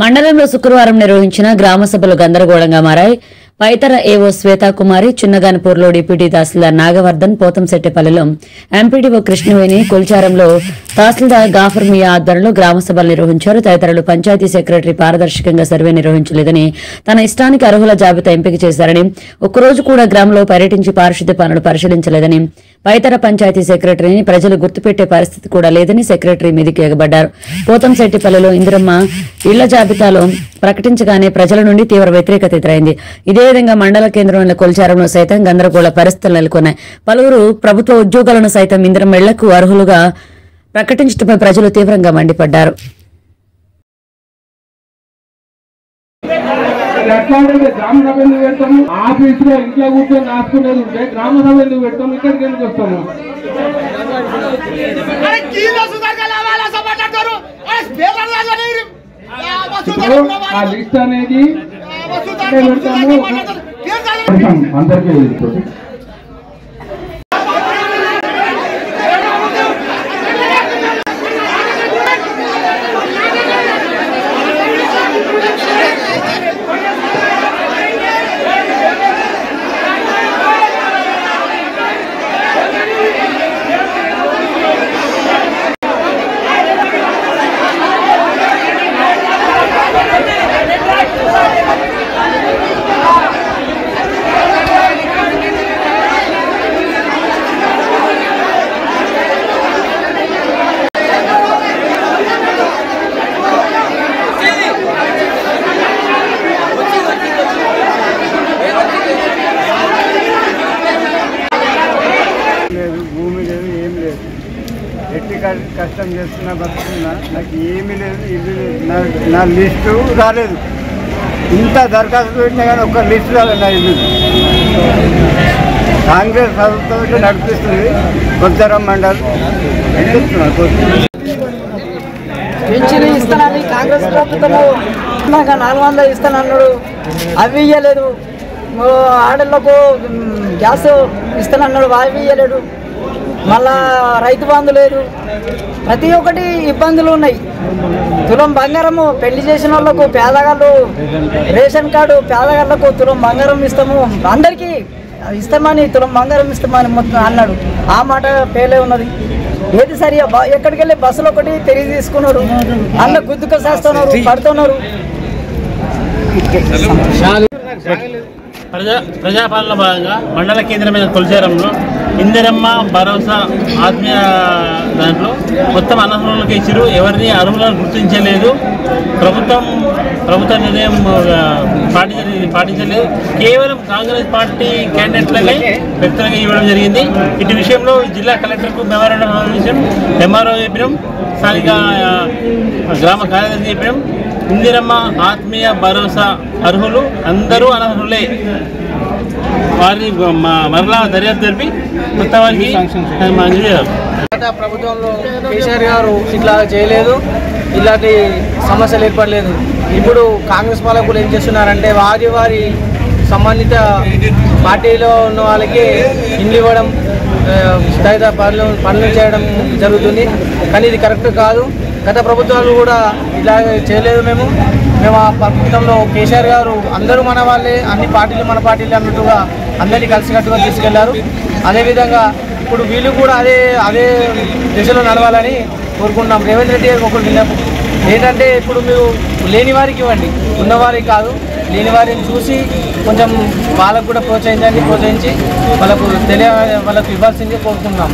మండలంలో శుక్రవారం నిర్వహించిన గ్రామ సభలు గందరగోళంగా మారాయి. పైతర ఏవో శ్వేతాకుమారి, చిన్నగానపూర్లో డిప్యూటీ తహసీల్దార్ నాగవర్ధన్, పోతంశెట్టిపల్లిలో ఎంపీడీఓ కృష్ణవేణి, కొల్చారంలో తహసీల్దార్ గాఫర్ మియా ఆధ్వర్యంలో గ్రామ సభలు నిర్వహించారు. తదితరులు పంచాయతీ సెక్రటరీ పారదర్శకంగా సర్వే నిర్వహించలేదని, తన ఇష్టానికి అర్హుల జాబితా ఎంపిక చేశారని, ఒక్కరోజు కూడా గ్రామంలో పర్యటించి పారిశుద్ధ్య పనులు పరిశీలించలేదని, పైతర పంచాయతీ సెక్రటరీని ప్రజలు గుర్తుపెట్టే పరిస్థితి కూడా లేదని సెక్రటరీ మీదికి ఎగబడ్డారు. పోతంశెట్టిపల్లిలో ఇందిరమ్మ ఇళ్ల జాబితాలో ప్రకటించగానే ప్రజల నుండి తీవ్ర వ్యతిరేకత ఎదురైంది. ఇదే విధంగా మండల కేంద్రమైన కొల్చారంలో సైతం గందరగోళ పరిస్థితులు నెలకొన్నాయి. పలువురు ప్రభుత్వ ఉద్యోగాలను సైతం ఇందిరమ్మ ఇళ్లకు అర్హులుగా ప్రకటించడంపై ప్రజలు తీవ్రంగా మండిపడ్డారు. గ్రామ సభ ఎందుకు పెడతాము? ఆఫీస్ లో ఇంట్లో కూర్చొని రాసుకునేది ఉంటే గ్రామ సభ ఎందుకు పెడతాము? ఇక్కడికి ఎందుకు వస్తాము? ఆ లిస్ట్ అనేది పెడతాము. అందరికీ కష్టం చేస్తున్నా బతుకుతున్నా, నాకు ఏమీ లేదు, ఇల్లు లేదు, నా లిస్టు రాలేదు. ఇంత దరఖాస్తు పెట్టినా కానీ ఒక్క లిస్టు రాలేదు నా ఇల్లు. కాంగ్రెస్ ప్రభుత్వం నడిపిస్తుంది కొల్చారం మండల్. పెన్షన్ ఇస్తానని కాంగ్రెస్ ప్రభుత్వము 400 ఇస్తానన్నాడు, అవి ఇవ్వలేదు. ఆడళ్లకు గ్యాస్ ఇస్తానన్నాడు, అవి ఇవ్వలేడు. మళ్ళా రైతు బంధు లేదు. ప్రతి ఒక్కటి ఇబ్బందులు ఉన్నాయి. తులం బంగారము పెళ్లి చేసిన వాళ్ళకు, పేదగాళ్ళు రేషన్ కార్డు పేదగాళ్లకు తులం బంగారం ఇస్తాము, అందరికీ ఇస్తామని తులం బంగారం ఇస్తామని మొత్తం అన్నాడు. ఆ మాట పేలే ఉన్నది. ఏది సరిగా ఎక్కడికి వెళ్ళి బస్సులు ఒకటి తిరిగి తీసుకున్నారు, అన్న గుద్దుకు చేస్తున్నారు, పడుతున్నారు. ప్రజాపాలన భాగంగా మండల కేంద్రమైన కొల్చారంలో ఇందిరమ్మ భరోసా ఆత్మీయ దాంట్లో మొత్తం అనర్హులకు ఇచ్చారు. ఎవరిని అర్హులను గుర్తించలేదు. ప్రభుత్వ నిర్ణయం పాటించలేదు. కేవలం కాంగ్రెస్ పార్టీ క్యాండిడేట్లనే వ్యక్తులుగా ఇవ్వడం జరిగింది. ఇటు విషయంలో జిల్లా కలెక్టర్కు మెమోరాండం విషయం ఎంఆర్ఓ చెప్పినాం, స్థానిక గ్రామ కార్యదర్శి చెప్పినాం. ఇందిరమ్మ ఆత్మీయ భరోసా అర్హులు అందరూ అనర్హులే. వారిని మరలా దర్యాప్తు జరిపి కొత్త వారికి గత ప్రభుత్వంలో కేసీఆర్ గారు ఇట్లా చేయలేదు, ఇలాంటి సమస్యలు ఏర్పడలేదు. ఇప్పుడు కాంగ్రెస్ పాలకులు ఏం చేస్తున్నారంటే వారి సంబంధిత పార్టీలో ఉన్న వాళ్ళకి ఇండ్లు ఇవ్వడం, తదితర పనులు చేయడం జరుగుతుంది. కానీ ఇది కరెక్ట్ కాదు. గత ప్రభుత్వాలు కూడా ఇలా చేయలేదు. మేము ఆ ప్రభుత్వంలో కేసీఆర్ గారు అందరూ మన వాళ్ళే, అన్ని పార్టీలు మన పార్టీలు అన్నట్టుగా అందరినీ కలిసికట్టుగా తీసుకెళ్లారు. అదేవిధంగా ఇప్పుడు వీళ్ళు కూడా అదే దిశలో నడవాలని కోరుకుంటున్నాం. రేవంత్ రెడ్డి గారికి ఒకరు విన్నపం ఏంటంటే, ఇప్పుడు మీరు లేని వారికి ఇవ్వండి, ఉన్నవారికి కాదు. లేని వారిని చూసి కొంచెం వాళ్ళకు కూడా ప్రోత్సహించి వాళ్ళకు ఇవ్వాల్సిందే కోరుకుంటున్నాం.